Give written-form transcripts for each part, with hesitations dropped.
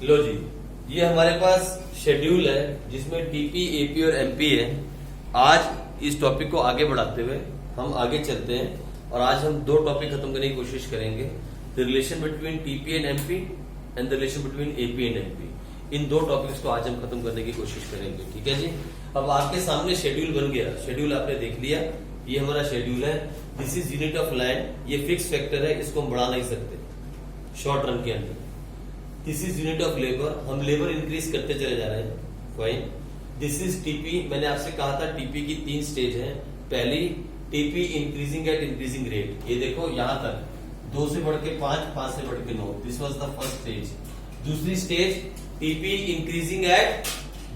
लो जी, ये हमारे पास शेड्यूल है जिसमें टीपी, एपी और एमपी है। आज इस टॉपिक को आगे बढ़ाते हुए हम आगे चलते हैं और आज हम दो टॉपिक खत्म करने की कोशिश करेंगे, the relation between TP and MP and the relation between AP and MP. इन दो टॉपिक्स को आज हम खत्म करने की कोशिश करेंगे, ठीक है जी। अब आपके सामने शेड्यूल बन गया, शेड्यूल आपने देख लिया, ये हमारा शेड्यूल है। This is unit of land, ये फिक्स फैक्टर है, इसको हम बढ़ा नहीं सकते शॉर्ट रन के अंदर। This is unit of labour, हम लेबर इंक्रीज करते चले जा रहे हैं, फाइन। दिस इज टीपी, मैंने आपसे कहा था टीपी की 3 स्टेज है। पहली TP increasing eight increasing rate, ये देखो यहां तक 2 से बढ़ के 5, 5 से बढ़ के 9, this was the first stage. दूसरी stage TP increasing at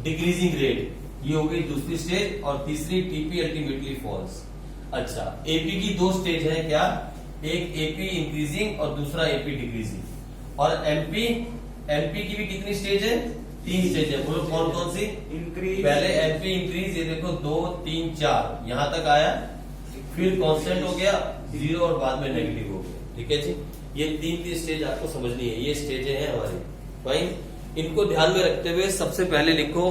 decreasing rate, ये हो गई दूसरी स्टेज। और तीसरी टीपी अल्टीमेटली फॉल्स। अच्छा, एपी की 2 स्टेज है क्या, एक एपी इंक्रीजिंग और दूसरा एपी डिक्रीजिंग। और एमपी की भी कितनी स्टेज है, 3 स्टेज है। बोलो कौन कौन सी? इंक्रीज, पहले एमपी इंक्रीज, ये देखो 2, 3, 4 यहां तक आया, फिर कांस्टेंट हो गया 0 और बाद में नेगेटिव हो गया, ठीक है जी। ये 3 स्टेज आपको समझनी है, ये स्टेजें हैं हमारी, फाइन। इनको ध्यान में रखते हुए सबसे पहले लिखो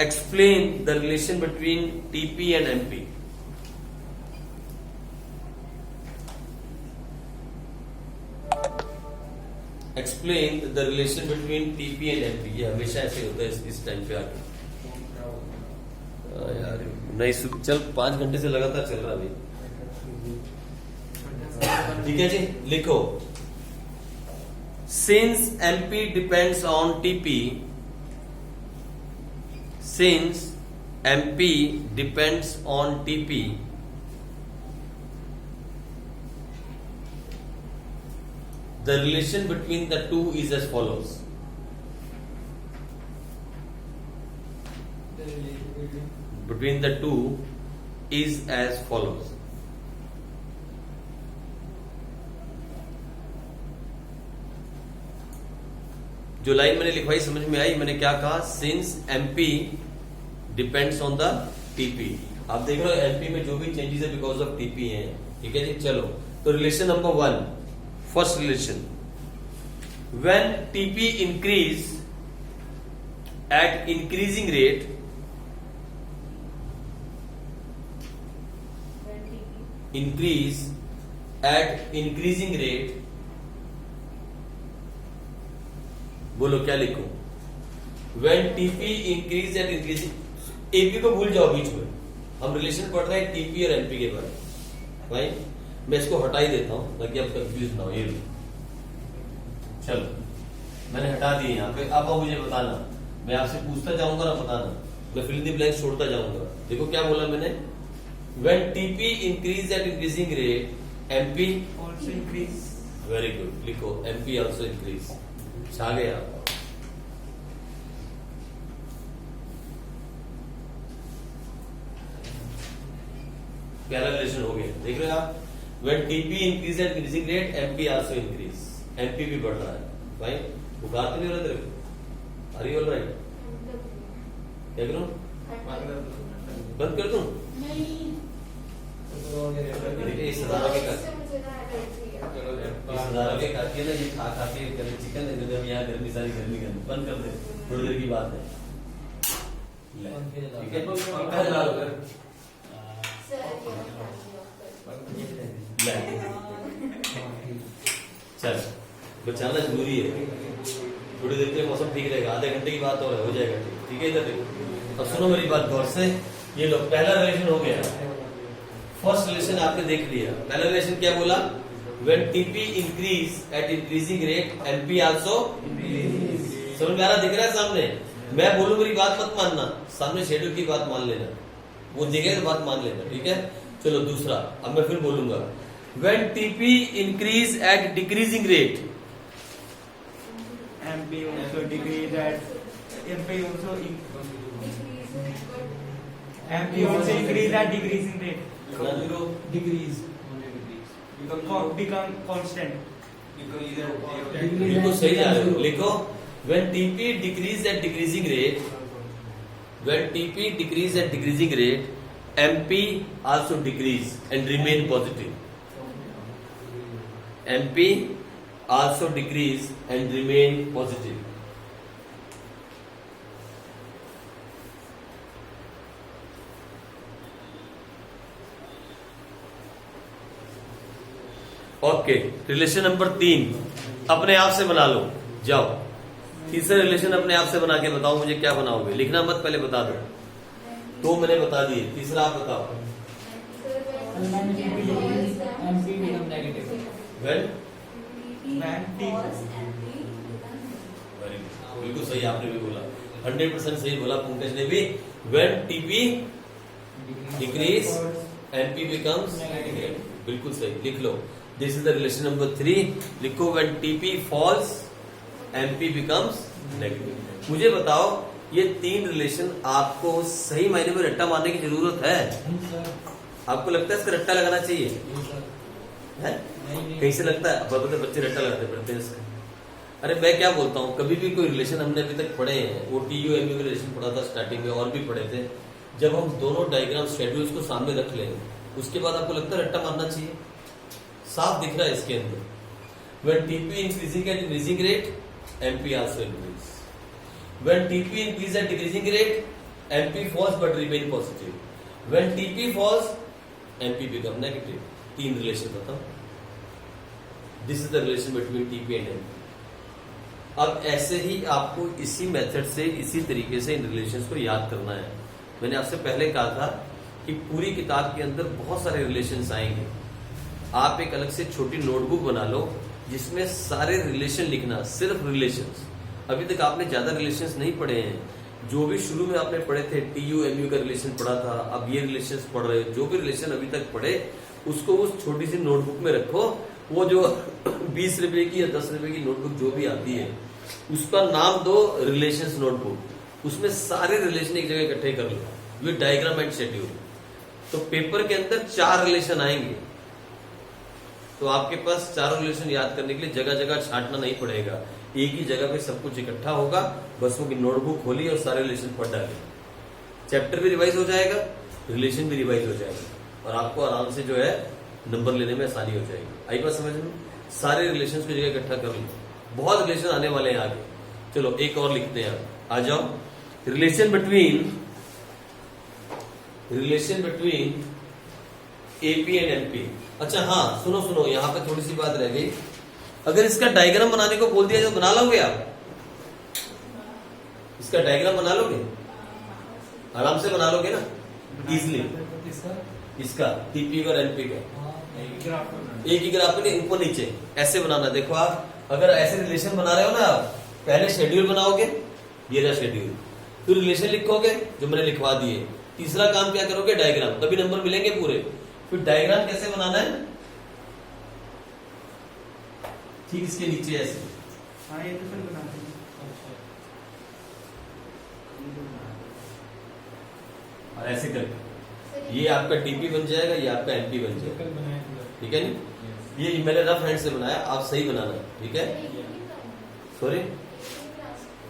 explain the relation between TP and MP. Explain the relation between TP and MP. ये हमेशा ऐसे होता है इस टाइम पे आके। यार नहीं, चल 5 घंटे से लगातार चल रहा है, ठीक है जी। लिखो since MP depends on TP, since MP depends on TP, the relation between the two is as follows. Between the two is as follows. जो लाइन मैंने लिखवाई समझ में आई? मैंने क्या कहा? Since MP depends on the TP. आप देख रहे हो एमपी में जो भी चेंजेस है बिकॉज ऑफ टीपी है, ठीक है जी। चलो, तो relation number 1, first relation, when TP increase at increasing rate, increase at increasing rate, बोलो क्या लिखो? When TP increase at increasing, AP को भूल जाओ बीच में, हम रिलेशन पढ़ रहे हैं TP और MP के बारे में, भाई मैं इसको हटा ही देता हूं ताकि आप कंफ्यूज ना हो। ये लो, चलो मैंने हटा दिए यहाँ पे। अब मुझे बताना, मैं आपसे पूछता जाऊंगा ना, बताना, मैं फिल इन द ब्लैंक्स छोड़ता जाऊंगा। देखो क्या बोला मैंने, When TP increase at increasing rate, MP also increase. Very good, लिखो MP also increase। छा गया। प्यारा रिलेशन हो गया, देख रहे हो आप। When TP increase at increasing rate, MP also increase, MP भी बढ़ रहा है, भाई बुखार तो नहीं हो रहा तेरे को? Are you all right? क्या करूं, बंद कर दूं? देखिए इस तरह के काटिए ना, ये खा के चिकन है, यहाँ गर्मी सारी गर्मी बंद कर दे, थोड़ी देर की बात है, ठीक है। चल, बचाना जरूरी है, थोड़ी देर के मौसम ठीक रहेगा, आधे घंटे की बात हो जाएगा, ठीक है। इधर देखो, अब सुनो मेरी बात गौर से। ये लो, पहला रिलेशन हो गया, फर्स्ट रिलेशन आपने देख लिया। पहला रिलेशन क्या बोला? When TP increase at increasing rate, MP also increase। समझ में आ रहा, दिख रहा है सामने? मैं बोलूं मेरी बात मत मानना, सामने शेड्यूल की बात मान लेना, वो दिखे तो बात मान लेना, ठीक है। चलो दूसरा, अब मैं फिर बोलूंगा, When TP increase at decreasing rate, MP also decrease at MP also increase at decreasing rate. Decrease. Become constant. बिल्कुल सही जा रहे हो, लिखो when TP decrease at decreasing rate, when TP decrease at decreasing rate, MP also decrease and remain positive. MP also decrease and remain positive. Okay, relation number 3 अपने आप से बना लो। जाओ, तीसरा रिलेशन अपने आप से बना के बताओ मुझे क्या बनाओगे। लिखना मत, पहले बता दो। 2 मैंने बता दिए, तीसरा आप बताओ। MP become negative. Well, When T बिल्कुल सही आपने भी बोला, 100% सही बोला पंकज ने भी। When TP decrease NP becomes negative, बिल्कुल सही। लिख लो, this is the relation number 3। लिखो, when TP falls NP becomes negative. मुझे बताओ, ये 3 रिलेशन आपको सही मायने में रट्टा मारने की जरूरत है? आपको लगता है इसका रट्टा लगाना चाहिए? है? कहीं से लगता है? अब बच्चे रट्टा लगाते पड़ते हैं इसका। अरे मैं क्या बोलता हूँ, कभी भी कोई रिलेशन हमने अभी तक पढ़े हैं, वो टीयू एमयू का रिलेशन पढ़ा था स्टार्टिंग में, और भी पढ़े थे। जब हम दोनों डायग्राम शेड्यूल्स को सामने रख लें, उसके बाद आपको लगता है रट्टा मारना चाहिए? साफ दिख रहा है इसके अंदर। When TP increasing at decreasing rate, MP also increase. When TP increase at decreasing rate, MP falls but remain positive. When TP falls, MP become negative. 3 relation बताओ। This is the relation between TP and MP. अब ऐसे ही आपको इसी method से, इसी तरीके से इन relations को याद करना है। मैंने आपसे पहले कहा था कि पूरी किताब के अंदर बहुत सारे रिलेशंस आएंगे। आप एक अलग से छोटी नोटबुक बना लो जिसमें सारे रिलेशन लिखना, सिर्फ रिलेशंस। अभी तक आपने ज्यादा रिलेशंस नहीं पढ़े हैं। जो भी शुरू में आपने पढ़े थे, टीयू एमयू का रिलेशन पढ़ा था, अब ये रिलेशंस पढ़ रहे हो। जो भी रिलेशन अभी तक पढ़े उसको उस छोटी सी नोटबुक में रखो। वो जो 20 रुपए की या 10 रुपए की नोटबुक जो भी आती है, उसका नाम दो रिलेशंस नोटबुक। उसमें सारे रिलेशन एक जगह इकट्ठे कर लो विद डायग्राम एंड शेड्यूल। तो पेपर के अंदर 4 रिलेशन आएंगे, तो आपके पास 4 रिलेशन याद करने के लिए जगह जगह छांटना नहीं पड़ेगा। एक ही जगह पे सब कुछ इकट्ठा होगा। बस वो नोटबुक खोली और सारे रिलेशन पढ़ डाले। चैप्टर भी रिवाइज हो जाएगा, रिलेशन भी रिवाइज हो जाएगा, और आपको आराम से जो है नंबर लेने में आसानी हो जाएगी। आई बात समझ में? सारे रिलेशंस को जगह इकट्ठा कर लो। बहुत रिलेशन आने वाले हैं आगे। चलो एक और लिखते हैं, आ जाओ। Relation between AP and NP. अच्छा हाँ, सुनो सुनो, यहां पे थोड़ी सी बात रह गई। अगर इसका डायग्राम बनाने को बोल दिया तो बना लोगे आप? इसका डायग्राम बना लोगे? आराम से बना लोगे ना, इजिली। इसका टीपी और एनपी का एक ही ग्राफ में ऊपर नीचे ऐसे बनाना। देखो आप अगर ऐसे रिलेशन बना रहे हो ना, पहले शेड्यूल बनाओगे, ये रहा शेड्यूल, फिर रिलेशन लिखोगे जो मैंने लिखवा दिए। तीसरा काम क्या करोगे? डायग्राम, तभी नंबर मिलेंगे पूरे। फिर डायग्राम कैसे बनाना है? ठीक इसके नीचे ऐसे। हाँ, ये तो फिर बनाते हैं। और ऐसे करके ये आपका टीपी बन जाएगा, ये आपका एनपी बन जाएगा। ठीक है नी? ये मैंने रफ हैंड से बनाया, आप सही बनाना। ठीक है? सॉरी,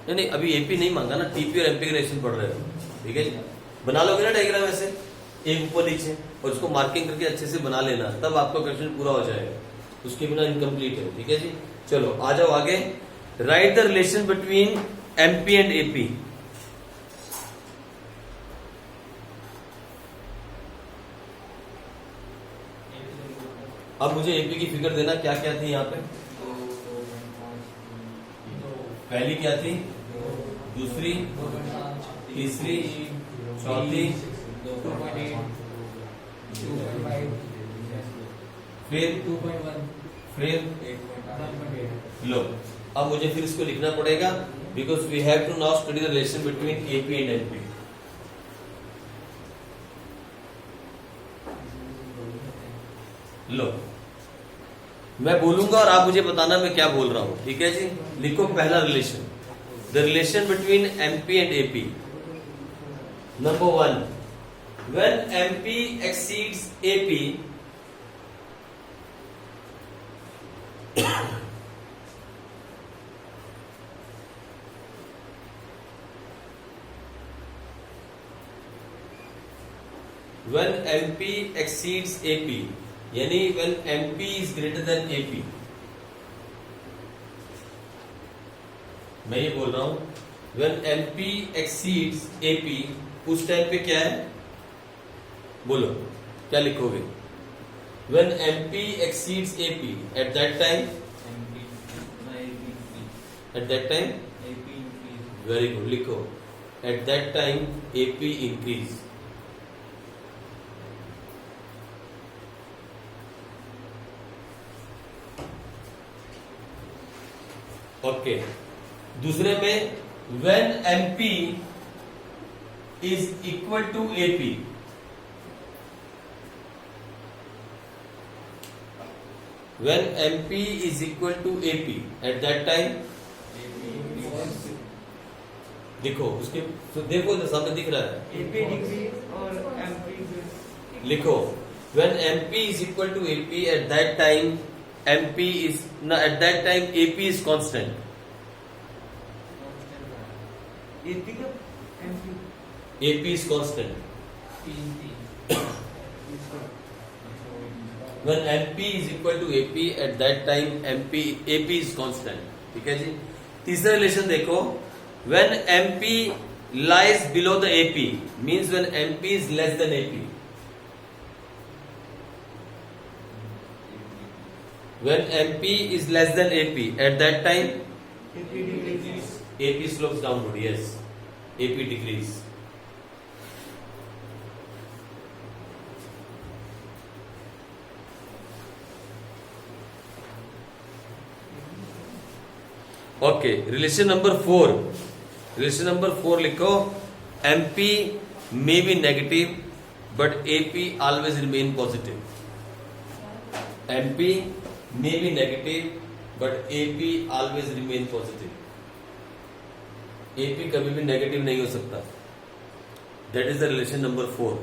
नहीं अभी एपी नहीं मांगा ना, टीपी और एमपी का रिलेशन पढ़ रहे हो। ठीक है जी? बना लोगे ना डायग्राम ऐसे, एक ऊपर नीचे, और उसको मार्किंग करके अच्छे से बना लेना, तब आपका क्वेश्चन पूरा हो जाएगा। उसके बिना इनकम्प्लीट है। ठीक है जी? चलो आ जाओ आगे। Right the relation between MP and AP. अब मुझे एपी की फिगर देना, क्या क्या थी यहाँ पे? पहली क्या थी? दूसरी, तीसरी, चौथी, फिर लो। अब मुझे फिर इसको लिखना पड़ेगा, because we have to now study the relation between AP and NP. लो, मैं बोलूंगा और आप मुझे बताना मैं क्या बोल रहा हूं। ठीक है जी? लिखो पहला relation, the relation between MP and AP. Number 1, when MP exceeds AP, when MP exceeds AP, यानी when MP is greater than AP। मैं ये बोल रहा हूं when MP exceeds AP, उस टाइम पे क्या है? बोलो क्या लिखोगे? When MP exceeds AP, at that time, very good, लिखो. At that time, AP increase. Okay. दूसरे में when MP is equal to AP. When MP is equal to AP, at that time, देखो उसके तो देखो इधर सामने दिख रहा है. AP डिक्रीज और MP लिखो when MP is equal to AP, at that time MP is at that time AP is constant. AP का MP AP is constant. When MP is equal to AP, at that time AP is constant. ठीक है जी. तीसरा relation देखो, when MP lies below the AP means when MP is less than AP. When MP is less than AP, at that time AP decreases. AP slopes downward. Yes, AP decrease. Okay. Relation number 4. Relation number 4 लिखो, MP may be negative but AP always remain positive. MP may be negative but AP always remain positive. AP कभी भी negative नहीं हो सकता. That is the relation number 4.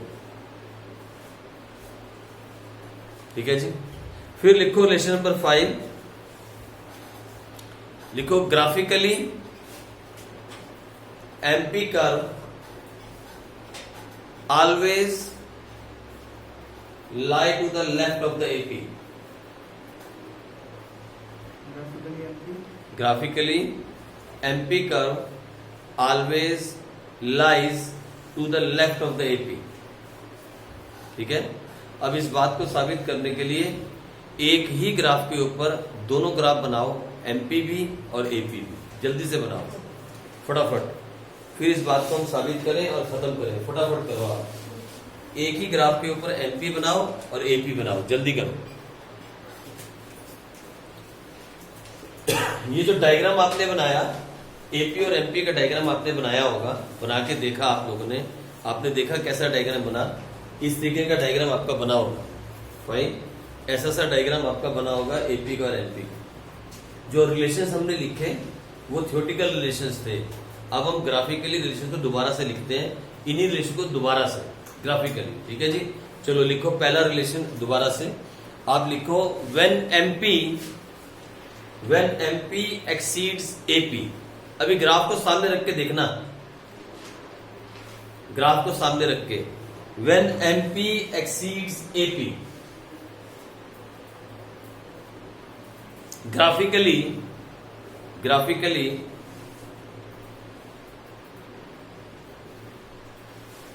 ठीक है जी. फिर लिखो रिलेशन नंबर 5. लिखो graphically MP curve always lie to the left of the AP. Graphically MP curve always lies to the left of the AP. ठीक है. अब इस बात को साबित करने के लिए एक ही ग्राफ के ऊपर दोनों ग्राफ बनाओ, MP भी और AP भी. जल्दी से बनाओ फटाफट. फिर इस बात को हम साबित करें और खत्म करें. फटाफट करो आप. एक ही ग्राफ के ऊपर MP बनाओ और AP बनाओ. जल्दी करो. ये जो डायग्राम आपने बनाया, AP और MP का डायग्राम आपने बनाया होगा, बना के देखा आप लोगों ने. आपने देखा कैसा डायग्राम बना. इस तरीके का डायग्राम आपका बना होगा. फाइन. ऐसा सा डायग्राम आपका बना होगा AP का और MP का. जो रिलेशंस हमने लिखे वो थ्योरेटिकल रिलेशंस थे. अब हम ग्राफिकली रिलेशन को दोबारा से लिखते हैं. इन्हीं रिलेशन को दोबारा से ग्राफिकली. ठीक है जी. चलो लिखो पहला रिलेशन दोबारा से. आप लिखो व्हेन MP exceeds AP. अभी ग्राफ को सामने रख के देखना. ग्राफ को सामने रख के when MP exceeds AP, graphically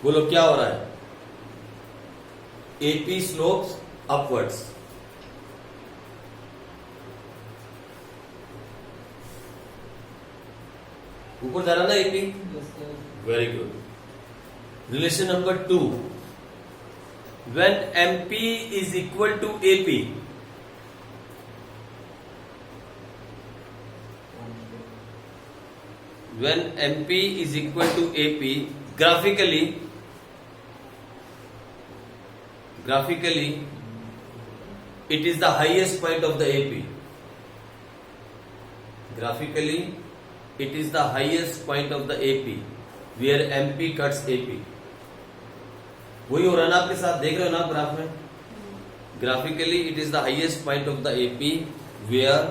बोलो क्या हो रहा है. AP slopes upwards. ऊपर जा रहा ना AP. Very good. Relation number 2. When MP is equal to AP, when MP is equal to AP, graphically it is the highest point of the AP. Graphically it is the highest point of the AP where MP cuts AP. वही हो रहा है ना आपके साथ. देख रहे हो ना ग्राफ में. Graphically it is the highest point of the AP where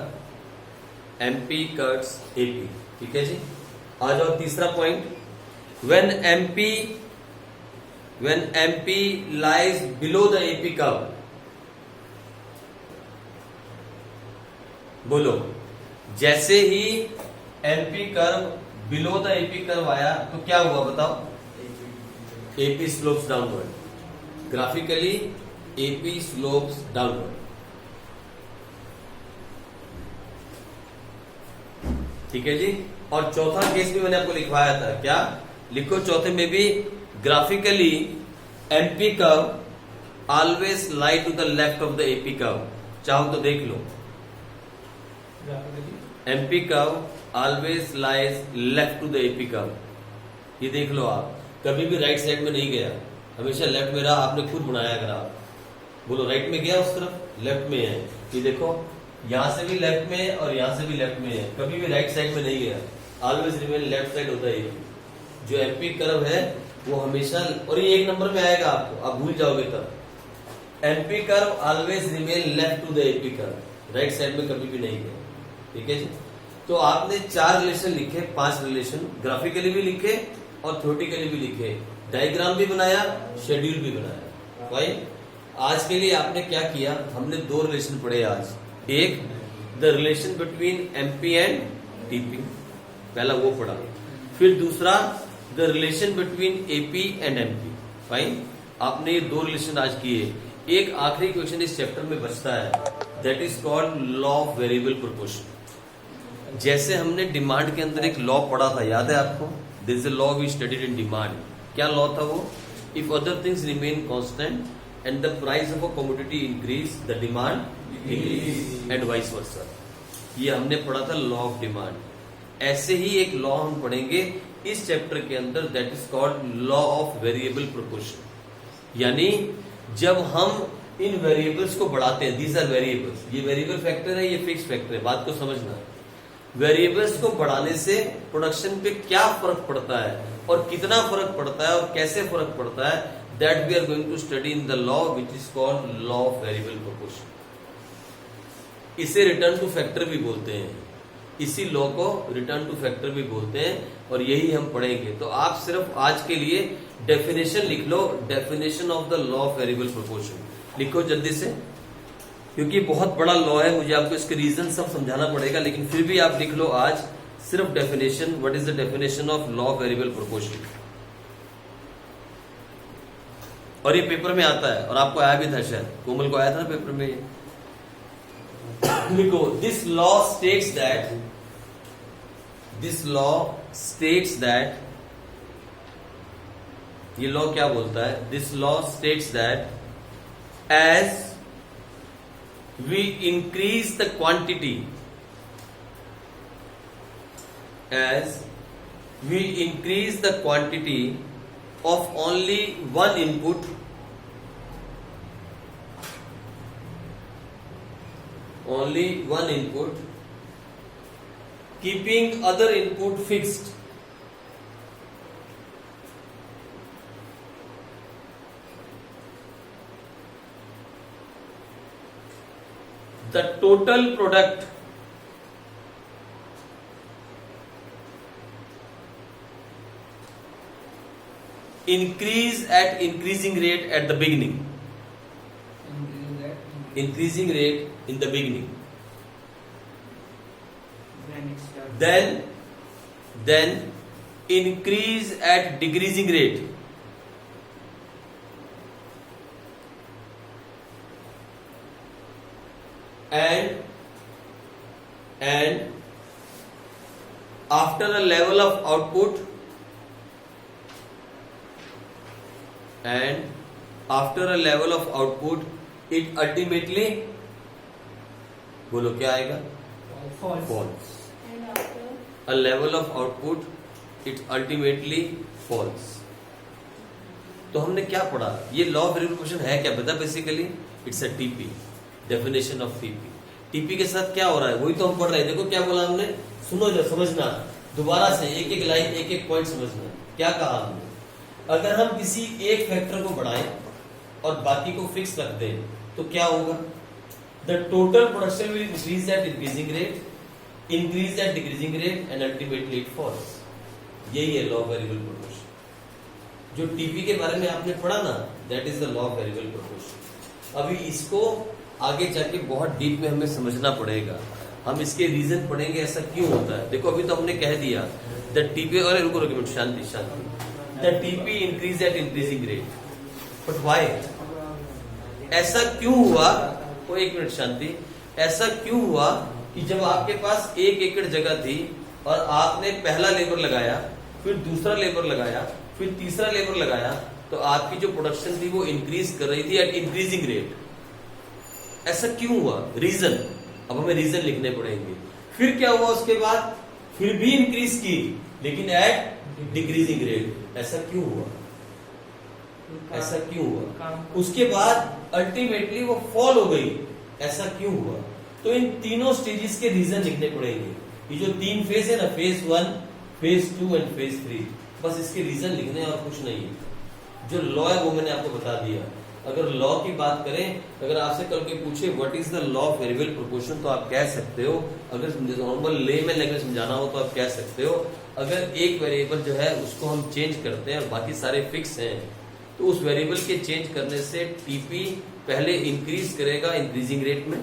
MP cuts AP. ठीक है जी. आ जाओ तीसरा point. When MP lies below the AP curve, बोलो जैसे ही MP curve below the AP curve आया तो क्या हुआ बताओ. AP slopes downward. Graphically AP slopes downward. ठीक है जी। और चौथा केस भी मैंने आपको लिखवाया था, क्या लिखो चौथे में भी, graphically MP curve always lie to the left of the AP curve. चाहो तो देख लो, MP curve always lies left to the AP curve. ये देख लो आप, कभी भी राइट साइड में नहीं गया, हमेशा लेफ्ट में रहा। आपने खुद बनाया ग्राफ, बोलो राइट में गया उस तरफ, लेफ्ट में है। ये देखो यहां से भी लेफ्ट में है और यहां से भी लेफ्ट में है, कभी भी राइट साइड में नहीं गया, ऑलवेज रिमेन लेफ्ट साइड होता है। जो MP कर्व है वो हमेशा, और ये 1 नंबर में आएगा आपको, आप भूल जाओगे तब। MP curve always remain left to the AP curve, right side में कभी भी नहीं गया। ठीक है जी। तो आपने 4 रिलेशन लिखे, 5 रिलेशन ग्राफिकली भी लिखे और थ्योरेटिकली भी लिखे, डायग्राम भी बनाया, शेड्यूल भी बनाया। भाई आज के लिए आपने क्या किया, हमने 2 रिलेशन पढ़े आज। एक the relation between MP and TP, पहला वो पढ़ा। फिर दूसरा the relation between AP and MP। Fine, आपने ये 2 रिलेशन आज किए। एक आखिरी क्वेश्चन इस चैप्टर में बचता है, that is called law of variable proportion. जैसे हमने डिमांड के अंदर एक लॉ पढ़ा था, याद है आपको, this is a law we studied in demand. क्या लॉ था वो, if other things remain constant and the price of a commodity increase, the demand increase and vice versa. ये हमने पढ़ा था लॉ ऑफ डिमांड। ऐसे ही एक लॉ हम पढ़ेंगे इस चैप्टर के अंदर, that is called law of variable proportion. यानी जब हम इन वेरिएबल्स को बढ़ाते हैं, दीज आर वेरिएबल्स, ये वेरिएबल फैक्टर है, ये फिक्स फैक्टर है, बात को समझना। वेरिएबल्स को बढ़ाने से प्रोडक्शन पे क्या फर्क पड़ता है और कितना फर्क पड़ता है और कैसे फर्क पड़ता है, that we are going to study in the law which is called law of variable proportion. इसे रिटर्न टू फैक्टर भी बोलते हैं, इसी लॉ को रिटर्न टू फैक्टर भी बोलते हैं, और यही हम पढ़ेंगे। तो आप सिर्फ आज के लिए डेफिनेशन लिख लो, definition of the law of variable proportion लिखो जल्दी से, क्योंकि बहुत बड़ा लॉ है, मुझे आपको इसके रीजन सब समझाना पड़ेगा, लेकिन फिर भी आप लिख लो आज सिर्फ definition. What is the definition of law of variable proportion. और ये पेपर में आता है, और आपको आया भी था शायद, कोमल को आया था पेपर में। लिखो, this law states that, this law states that, ये लॉ क्या बोलता है, this law states that as we increase the quantity, as we increase the quantity of only one input, only one input, keeping other input fixed, the total product increase at increasing rate at the beginning, increasing rate in the beginning, then increase at decreasing rate, and after a level of output, and after a level of output it ultimately, बोलो क्या आएगा, false. A level of output it ultimately false. तो हमने क्या पढ़ा, ये law of variable proportion है क्या बता, basically it's a TP, definition of TP. TP के साथ क्या हो रहा है वही तो हम पढ़ रहे हैं। देखो क्या बोला हमने, सुनो जरा, समझना दोबारा से, एक एक लाइन एक एक पॉइंट समझना। क्या कहा हमने, अगर हम किसी एक फैक्टर को बढ़ाएं और बाकी को फिक्स रख दें तो क्या होगा, the total production will increase at increasing rate, increase at decreasing rate and ultimately it falls. यही है लॉ ऑफ वेरिएबल प्रोपोर्शन। जो टीपी के बारे में आपने पढ़ा ना, that is the law of variable proportion. अभी इसको आगे जाके बहुत डीप में हमें समझना पड़ेगा, हम इसके रीजन पढ़ेंगे ऐसा क्यों होता है। देखो अभी तो हमने कह दिया द टीपी, और रुको रुको शांति शांति, the TP increase at increasing rate, but why, ऐसा क्यों हुआ, वो 1 मिनट शांति, ऐसा क्यों हुआ कि जब आपके पास 1 एकड़ जगह थी और आपने पहला लेबर लगाया, फिर दूसरा लेबर लगाया, फिर तीसरा लेबर लगाया, तो आपकी जो प्रोडक्शन थी वो इंक्रीज कर रही थी एट इंक्रीजिंग रेट। ऐसा क्यों हुआ, रीजन, अब हमें रीजन लिखने पड़ेंगे। फिर क्या हुआ उसके बाद, फिर भी इंक्रीज की लेकिन एट डिक्रीजिंग रेट। ऐसा क्यों हुआ, ऐसा क्यों हुआ। उसके बाद अल्टीमेटली वो फॉल हो गई, ऐसा क्यों हुआ। तो इन तीनों स्टेजेस के रीजन लिखने पड़ेंगे। ये जो 3 फेज है ना, फेज 1, फेज 2 एंड फेज 3, बस इसके रीजन लिखने और कुछ नहीं है। जो लॉ है वो मैंने आपको बता दिया। अगर लॉ की बात करें, अगर आपसे कल के पूछे what is the law of variable proportion, तो आप कह सकते हो, अगर नॉर्मल ले में लैंग्वेज समझाना हो तो आप कह सकते हो, अगर एक वेरिएबल जो है उसको हम चेंज करते हैं और बाकी सारे फिक्स हैं, तो उस वेरिएबल के चेंज करने से टीपी पहले इंक्रीज करेगा इंक्रीजिंग रेट में,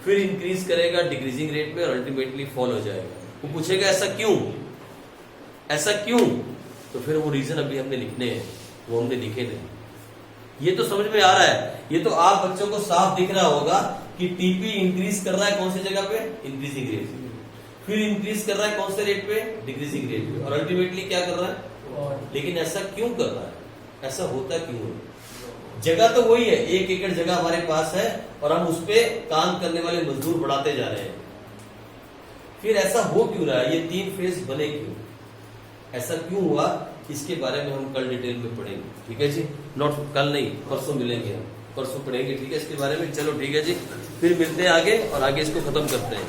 फिर इंक्रीज करेगा डिक्रीजिंग रेट में और अल्टीमेटली फॉल हो जाएगा। वो पूछेगा ऐसा क्यों, ऐसा क्यों, तो फिर वो रीजन अभी हमने लिखने हैं, वो हमने लिखे नहीं। ये तो समझ में आ रहा है, ये तो आप बच्चों को साफ दिख रहा होगा कि टीपी इंक्रीज कर रहा है कौन सी जगह पे, इंक्रीजिंग रेट, फिर इंक्रीज कर रहा है कौन से रेट पे, डिक्रीजिंग रेट पे, और अल्टीमेटली क्या कर रहा है। लेकिन ऐसा क्यों कर रहा है, ऐसा होता क्यों है। जगह तो वही है, 1 एकड़ जगह हमारे पास है और हम उस पे काम करने वाले मजदूर बढ़ाते जा रहे हैं। फिर ऐसा हो क्यों रहा है, ये 3 फेज बने क्यों, ऐसा क्यों हुआ, इसके बारे में हम कल डिटेल में पढ़ेंगे। ठीक है जी, नॉट कल नहीं, परसों मिलेंगे, हम परसों पढ़ेंगे। ठीक है इसके बारे में, चलो ठीक है जी, फिर मिलते हैं आगे और आगे इसको खत्म करते हैं।